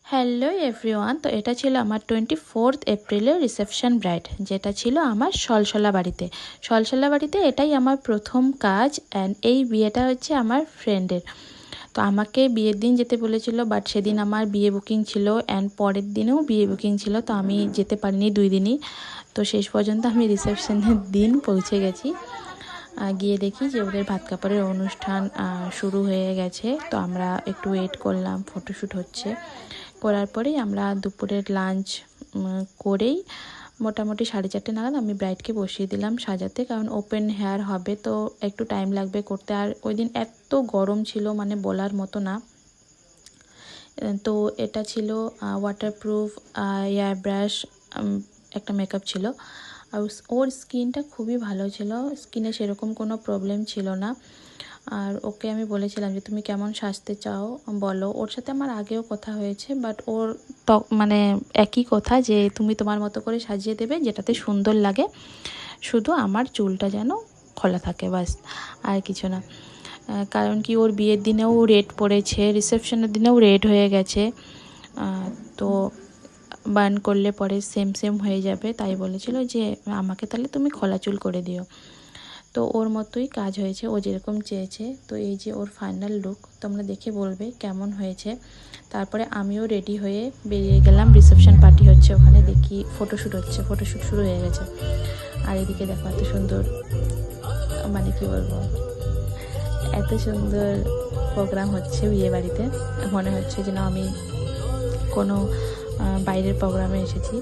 Hello everyone, তো এটা ছিল আমার 24th এপ্রিলের রিসেপশন ব্রাইড, যেটা ছিল আমার সলসলা বাড়িতে। সলসলা বাড়িতে এটাই আমার প্রথম কাজ। অ্যান্ড এই বিয়েটা হচ্ছে আমার ফ্রেন্ডের। তো আমাকে বিয়ের দিন যেতে বলেছিল, বাট সেদিন আমার বিয়ে বুকিং ছিল অ্যান্ড পরের দিনেও বিয়ে বুকিং ছিল, তো আমি যেতে পারিনি 2 দিনই। তো শেষ পর্যন্ত আমি রিসেপশনের দিন পৌঁছে গেছি। গিয়ে দেখি যে ওদের ভাত কাপড়ের অনুষ্ঠান শুরু হয়ে গেছে। তো আমরা একটু ওয়েট করলাম, ফটোশ্যুট হচ্ছে। করার পরেই আমরা দুপুরের লাঞ্চ করেই মোটামুটি 4:30 নাগাদ আমি ব্রাইডকে বসিয়ে দিলাম সাজাতে, কারণ ওপেন হেয়ার হবে তো একটু টাইম লাগবে করতে। আর ওই দিন এত গরম ছিল, মানে বলার মতো না। তো এটা ছিল ওয়াটারপ্রুফ এয়ার ব্রাশ, একটা মেকআপ ছিল। আর ওর স্কিনটা খুবই ভালো ছিল, স্কিনে সেরকম কোনো প্রবলেম ছিল না। আর ওকে আমি বলেছিলাম যে তুমি কেমন সাজতে চাও বলো। ওর সাথে আমার আগেও কথা হয়েছে, বাট ওর মানে একই কথা যে তুমি তোমার মতো করে সাজিয়ে দেবে, যেটাতে সুন্দর লাগে, শুধু আমার চুলটা যেন খোলা থাকে, বাস, আর কিছু না। কারণ কি ওর বিয়ের দিনেও রেড পড়েছে, রিসেপশনের দিনেও রেড হয়ে গেছে। তো বার্ন করলে পরে সেম সেম হয়ে যাবে, তাই বলেছিল যে আমাকে তাহলে তুমি খোলা চুল করে দিও। তো ওর মতোই কাজ হয়েছে, ও যেরকম চেয়েছে। তো এই যে ওর ফাইনাল লুক, তোমরা দেখে বলবে কেমন হয়েছে। তারপরে আমিও রেডি হয়ে বেরিয়ে গেলাম। রিসেপশন পার্টি হচ্ছে ওখানে, দেখি ফটোশ্যুট হচ্ছে, ফটোশ্যুট শুরু হয়ে গেছে। আর এদিকে দেখো এত সুন্দর, মানে কি বলবো, এত সুন্দর প্রোগ্রাম হচ্ছে বিয়ে বাড়িতে। মনে হচ্ছে যেন আমি কোনো বাইরের প্রোগ্রামে এসেছি।